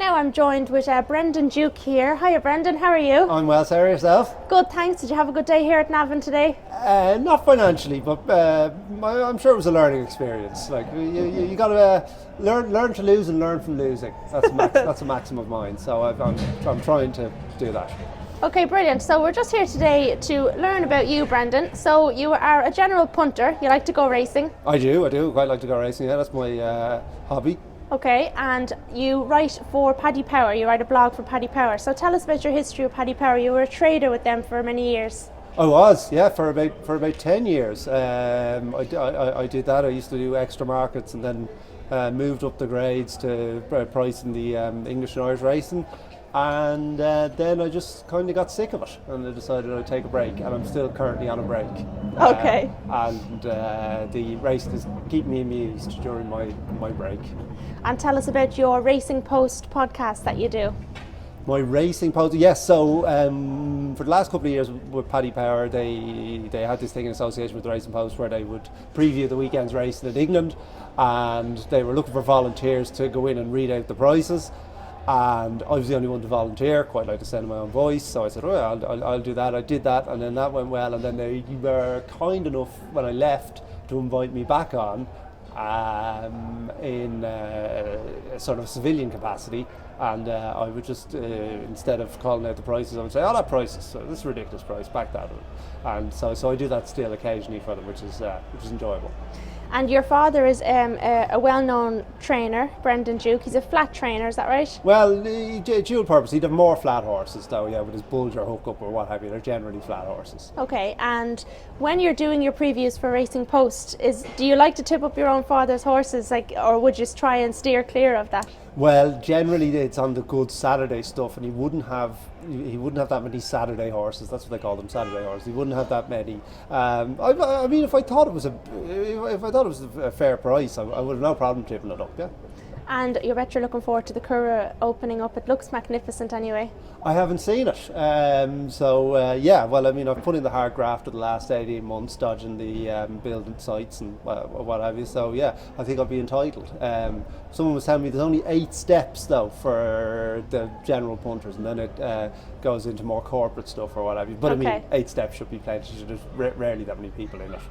Now I'm joined with Brendan Duke here. Hiya Brendan, how are you? I'm well, Sarah, yourself? Good, thanks. Did you have a good day here at Navan today? Not financially, but I'm sure it was a learning experience. Like you got to learn to lose and learn from losing. That's a maxim of mine. So I'm trying to do that. Okay, brilliant. So we're just here today to learn about you, Brendan. So you are a general punter. You like to go racing? I do. Quite like to go racing. Yeah, that's my hobby. Okay, and you write for Paddy Power. You write a blog for Paddy Power. So tell us about your history with Paddy Power. You were a trader with them for many years. I was, yeah, for about 10 years. I did that. I used to do extra markets and then moved up the grades to pricing the English and Irish racing. And then I just kind of got sick of it and I decided I'd take a break, and I'm still currently on a break. Okay. And the racing is keeping me amused during my break. And tell us about your Racing Post podcast that you do. My Racing Post, yes. So for the last couple of years with Paddy Power, they had this thing in association with the Racing Post where they would preview the weekend's racing in England, and they were looking for volunteers to go in and read out the prices. And I was the only one to volunteer, quite like to send my own voice, so I said, oh yeah, I'll do that. I did that, and then that went well, and then they were kind enough when I left to invite me back on in a sort of civilian capacity, and I would just instead of calling out the prices, I would say, oh, that price is this is a ridiculous price, back that up. And so I do that still occasionally for them, which is enjoyable. And your father is a well-known trainer, Brendan Duke. He's a flat trainer, is that right? Well, dual purpose. He'd have more flat horses though, yeah, with his bulger hookup or what have you. They're generally flat horses. Okay, and when you're doing your previews for Racing Post, do you like to tip up your own father's horses, or would you try and steer clear of that? Well, generally it's on the good Saturday stuff, and he wouldn't have that many Saturday horses. That's what they call them, Saturday horses. He wouldn't have that many. I mean, if I thought it was a fair price, I would have no problem tipping it up. Yeah. And you bet you're looking forward to the Curragh opening up. It looks magnificent anyway. I haven't seen it. Yeah, well, I mean, I've put in the hard graft for the last 18 months, dodging the building sites and what have you. So, yeah, I think I'll be entitled. Someone was telling me there's only 8 steps, though, for the general punters, and then it goes into more corporate stuff or what have you. But, okay. I mean, 8 steps should be plenty. There's rarely that many people in it.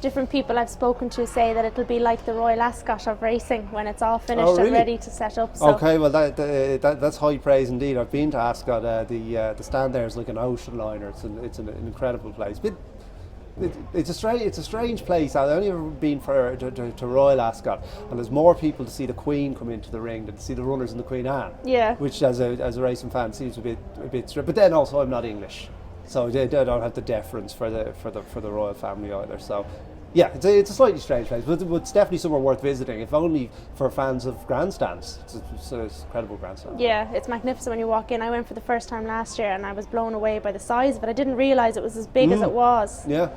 Different people I've spoken to say that it'll be like the Royal Ascot of racing when it's all finished and ready to set up. So. Okay, well that's high praise indeed. I've been to Ascot. The stand there is like an ocean liner. It's an incredible place. But it's a strange place. I've only ever been to Royal Ascot, and there's more people to see the Queen come into the ring than to see the runners in the Queen Anne. Yeah. Which as a racing fan seems a bit strange. But then also I'm not English, so they don't have the deference for the royal family either. So. Yeah, it's a slightly strange place, but it's definitely somewhere worth visiting, if only for fans of grandstands. It's an incredible grandstand. Yeah, it's magnificent when you walk in. I went for the first time last year and I was blown away by the size of it. I didn't realise it was as big as it was. Yeah.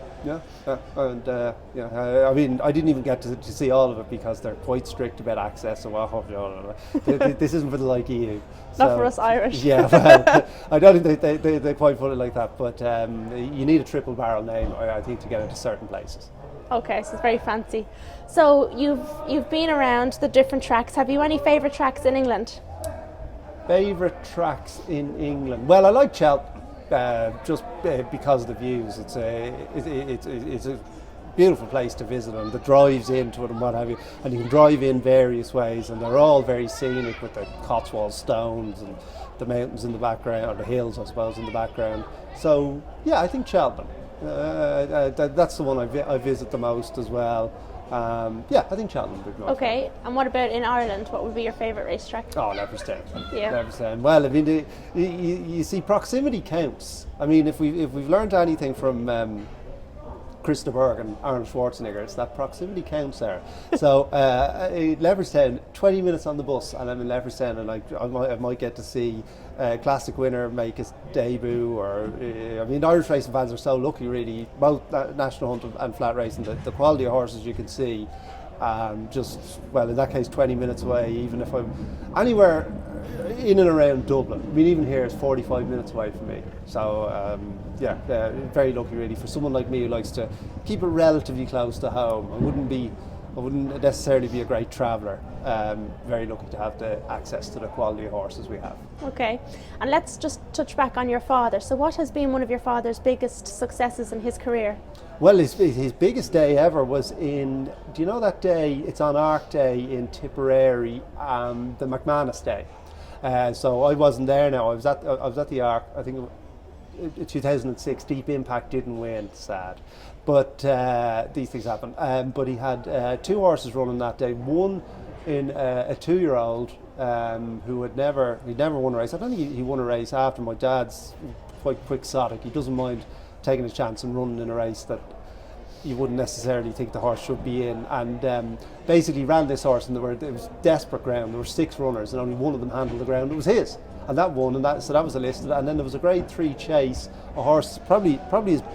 And I mean, I didn't even get to see all of it because they're quite strict about access. So this isn't for the like EU. Not for us Irish. Yeah, well, I don't think they quite put it like that, but you need a triple barrel name, I think, to get into certain places. Okay, so it's very fancy. So you've been around the different tracks. Have you any favourite tracks in England? Favourite tracks in England? Well, I like Cheltenham just because of the views. It's a beautiful place to visit, and the drives into it and what have you. And you can drive in various ways, and they're all very scenic with the Cotswold stones and the mountains in the background, or the hills, I suppose, in the background. So yeah, I think Cheltenham. That's the one I visit the most as well. Yeah, I think Cheltenham would be my favorite. And what about in Ireland? What would be your favourite racetrack? Oh, Leopardstown. Yeah. Leopardstown. Well, I mean, you see, proximity counts. I mean, if we've learned anything from Chris Berg and Arnold Schwarzenegger, it's that proximity counts there. So Leopardstown, 20 minutes on the bus, and I'm in Leopardstown, and I might get to see classic winner make his debut, or I mean, Irish racing fans are so lucky, really, both national hunt and flat racing. The quality of horses you can see, just, well, in that case, 20 minutes away. Even if I'm anywhere in and around Dublin, I mean, even here it's 45 minutes away from me. So very lucky, really, for someone like me who likes to keep it relatively close to home. I I wouldn't necessarily be a great traveller. Very lucky to have the access to the quality of horses we have. Okay, and let's just touch back on your father. So what has been one of your father's biggest successes in his career? Well, his biggest day ever was in, do you know that day, it's on Arc Day in Tipperary, the McManus Day. So I wasn't there now, I was at the Arc, I think in 2006, Deep Impact didn't win, sad. But these things happen. But he had 2 horses running that day, one in a 2-year-old who he'd never won a race. I don't think he won a race after. My dad's quite quixotic, he doesn't mind taking a chance and running in a race that you wouldn't necessarily think the horse should be in, and basically ran this horse, and it was desperate ground. There were 6 runners and only one of them handled the ground. It was his, and that won, and so that was listed. And then there was a Grade 3 chase, a horse probably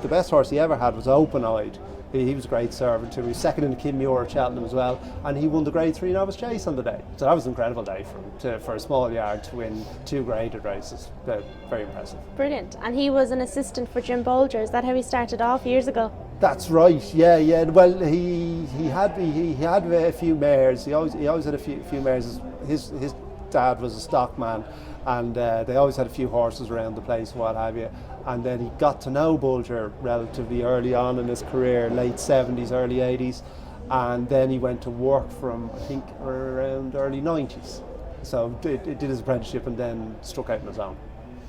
the best horse he ever had was Open Eyed. He was a great servant too. He was second in the Kim Muir at Cheltenham as well, and he won the Grade 3 novice chase on the day. So that was an incredible day for a small yard to win 2 graded races. Very impressive. Brilliant. And he was an assistant for Jim Bolger. Is that how he started off years ago? That's right. Yeah. Well, he had a few mares. He always had a few mares. His dad was a stockman, and they always had a few horses around the place, what have you. And then he got to know Bolger relatively early on in his career, late 70s, early 80s, and then he went to work from, I think, around early 90s. So did his apprenticeship and then struck out on his own.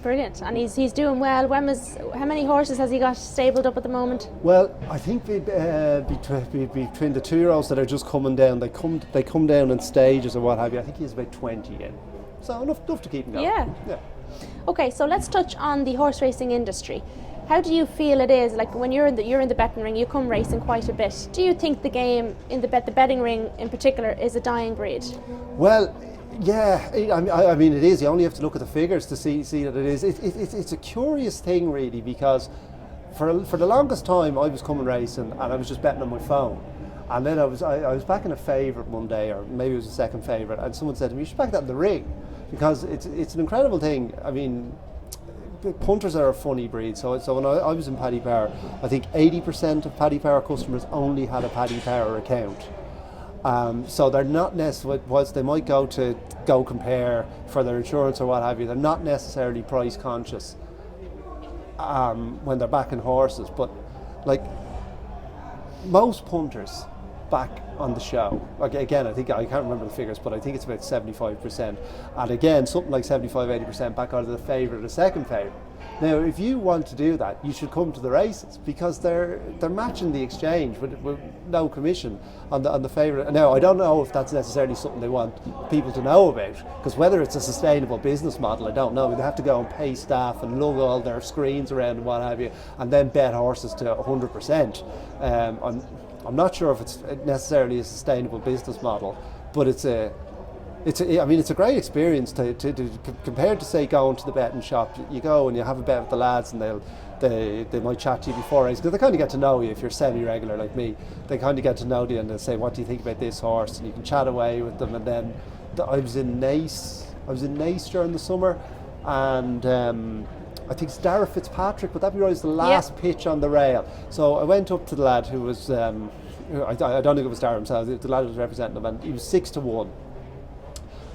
Brilliant. And he's doing well. How many horses has he got stabled up at the moment? Well, I think between the 2-year-olds that are just coming down, they come down in stages or what have you. I think he's about 20 in. So enough to keep him going. Yeah. Okay, so let's touch on the horse racing industry. How do you feel it is, like when you're in the betting ring, you come racing quite a bit. Do you think the game in the betting ring in particular is a dying breed? Well, yeah, I mean it is. You only have to look at the figures to see that it is. It's a curious thing really, because for the longest time I was coming racing and I was just betting on my phone. And then I was backing a favourite one day, or maybe it was a second favourite, and someone said to me, you should back that in the ring, because it's an incredible thing. I mean, punters are a funny breed. So when I was in Paddy Power, I think 80% of Paddy Power customers only had a Paddy Power account. So they're not necessarily, whilst they might go compare for their insurance or what have you, they're not necessarily price conscious when they're backing horses. But like most punters back on the show, like again, I can't remember the figures, but I think it's about 75%, and again something like 75-80% back out of the favourite or the second favourite. Now if you want to do that, you should come to the races, because they're matching the exchange with no commission on the favourite. Now I don't know if that's necessarily something they want people to know about, because whether it's a sustainable business model, I don't know. They have to go and pay staff and lug all their screens around and what have you, and then bet horses to 100%. I'm not sure if it's necessarily a sustainable business model, but it's a great experience to compared to, say, going to the betting shop. You go and you have a bet with the lads, and they might chat to you before race, because they kind of get to know you. If you're semi-regular like me, they kind of get to know you, and they'll say, what do you think about this horse, and you can chat away with them. And then I was in Naas during the summer, and I think it's Dara Fitzpatrick, would that be right? It's the last pitch on the rail. So I went up to the lad who was, I don't think it was Dara himself, the lad who was representing him, and he was 6-1.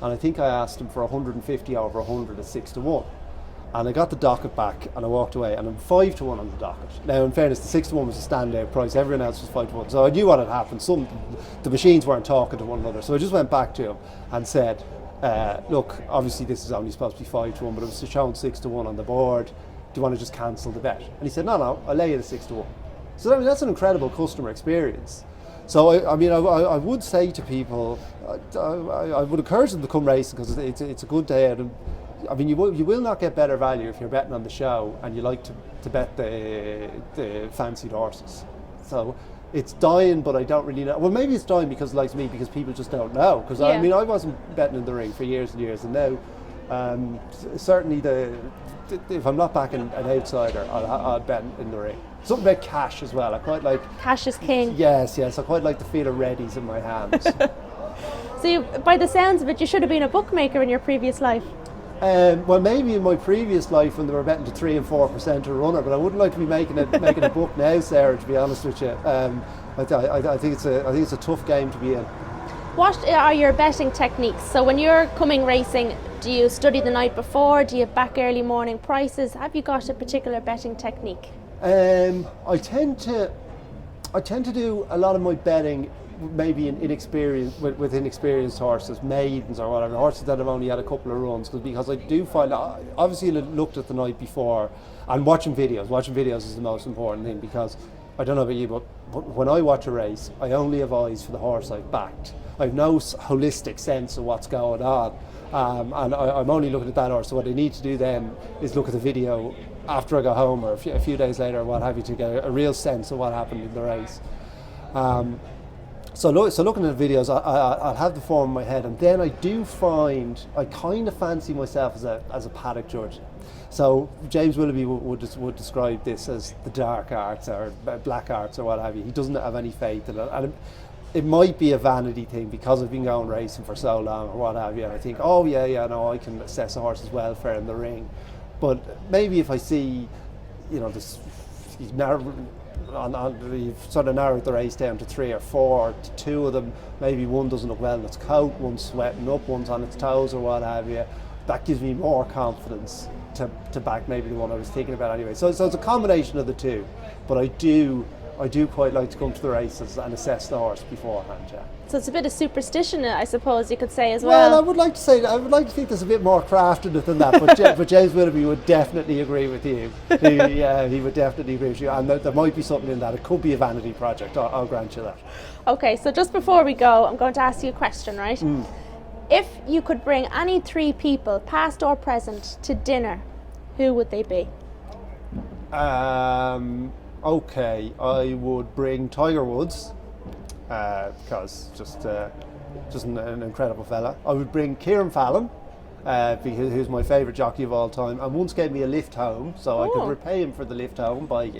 And I think I asked him for 150 over 100 at 6-1. And I got the docket back and I walked away, and I'm 5-1 on the docket. Now in fairness, the 6-1 was a standout price, everyone else was 5-1. So I knew what had happened. The machines weren't talking to one another. So I just went back to him and said, look, obviously this is only supposed to be 5-1, but it was shown 6-1 on the board. Do you want to just cancel the bet? And he said, no, I'll lay you the 6-1. So that's an incredible customer experience. So I would say to people, I would encourage them to come racing, because it's a good day out. And I mean, you will not get better value if you're betting on the show and you like to bet the fancied horses. So it's dying, but I don't really know. Well, maybe it's dying because, like me, because people just don't know. Because I mean, I wasn't betting in the ring for years and years, and now certainly if I'm not backing an outsider, I'll bet in the ring. Something about cash as well. I quite like cash is king. Yes. I quite like the feel of readies in my hands. So, by the sounds of it, you should have been a bookmaker in your previous life. Well, maybe in my previous life when they were betting to 3 and 4% a runner, but I wouldn't like to be making a book now, Sarah, to be honest with you. I think it's a tough game to be in. What are your betting techniques? So when you're coming racing, do you study the night before? Do you back early morning prices? Have you got a particular betting technique? I tend to do a lot of my betting maybe with inexperienced horses, maidens or whatever, horses that have only had a couple of runs, because I do find, obviously I looked at the night before and watching videos is the most important thing, because I don't know about you, but when I watch a race, I only have eyes for the horse I've backed. I have no holistic sense of what's going on, and I'm only looking at that horse. So what I need to do then is look at the video after I go home or a few days later or what have you, to get a real sense of what happened in the race. So looking at the videos, I'll have the form in my head, and then I do find I kind of fancy myself as a paddock judge. So James Willoughby would describe this as the dark arts or black arts or what have you. He doesn't have any faith in it, and it might be a vanity thing because I've been going racing for so long or what have you, and I think, oh yeah, no, I can assess a horse's welfare in the ring. But maybe if I see, this, you've sort of narrowed the race down to 3 or 4, to 2 of them, maybe one doesn't look well in its coat, one's sweating up, one's on its toes or what have you, that gives me more confidence to back maybe the one I was thinking about anyway. So it's a combination of the two, but I do quite like to come to the races and assess the horse beforehand, yeah. So it's a bit of superstition, I suppose you could say as well. Well, I would like to think there's a bit more craft in it than that, but James Willoughby would definitely agree with you. He would definitely agree with you, and there might be something in that. It could be a vanity project, I'll grant you that. Okay, so just before we go, I'm going to ask you a question, right? If you could bring any 3 people, past or present, to dinner, who would they be? Okay, I would bring Tiger Woods, because just an incredible fella. I would bring Kieran Fallon, because who's my favourite jockey of all time, and once gave me a lift home, so I could repay him for the lift home by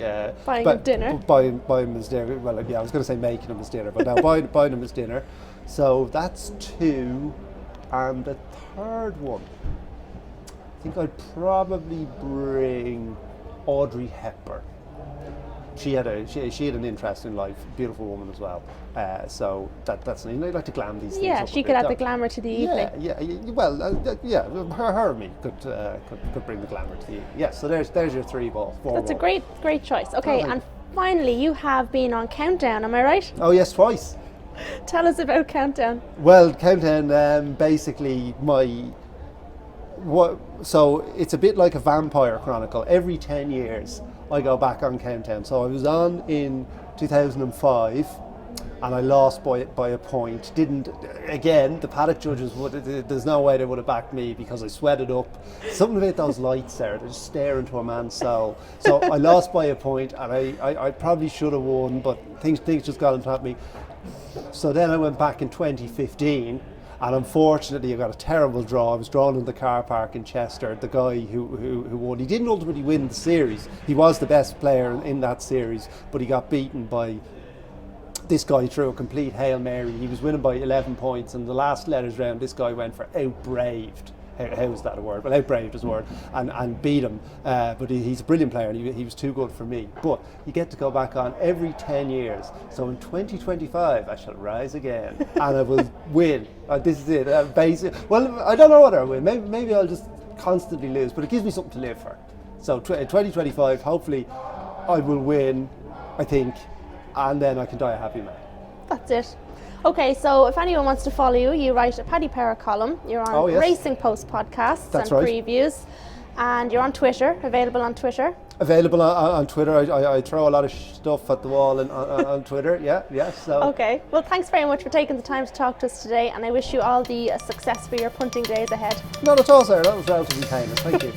buying him dinner. Buying him his dinner. Well, yeah, I was going to say making him his dinner, but now buying him his dinner. So that's 2, and the third one, I think I'd probably bring Audrey Hepburn. She had an interesting life, beautiful woman as well. So that's I like to glam these things. Yeah, up she a could bit. add the glamour to the evening. Yeah. Well, her and me could bring the glamour to the evening. Yeah. So there's your 3 balls. That's a great choice. Okay, and finally, you have been on Countdown. Am I right? Oh yes, twice. Tell us about Countdown. Well, Countdown, basically so it's a bit like a vampire chronicle. Every 10 years I go back on Countdown. So I was on in 2005 and I lost by a point. The Paddock Judges there's no way they would have backed me because I sweated up. Something about those lights there, they just stare into a man's soul. So I lost by a point, and I probably should have won, but things just got on top of me. So then I went back in 2015, and unfortunately I got a terrible draw. I was drawn in the car park in Chester. The guy who won, he didn't ultimately win the series. He was the best player in that series, but he got beaten by this guy threw a complete Hail Mary. He was winning by 11 points, and the last letters round this guy went for outbraved. How is that a word? Well, outbraved is a word, and beat him. But he's a brilliant player, and he was too good for me. But you get to go back on every 10 years. So in 2025, I shall rise again, and I will win. This is it. Well, I don't know whether I'll win. Maybe I'll just constantly lose, but it gives me something to live for. So in 2025, hopefully, I will win, I think, and then I can die a happy man. That's it. Okay, so if anyone wants to follow you, you write a Paddy Power column, you're on Racing Post podcasts and previews, and you're on Twitter, available on Twitter. Available on Twitter. I throw a lot of stuff at the wall on Twitter, yeah. So. Okay, well thanks very much for taking the time to talk to us today, and I wish you all the success for your punting days ahead. Not at all, sir, that was relatively painless, thank you.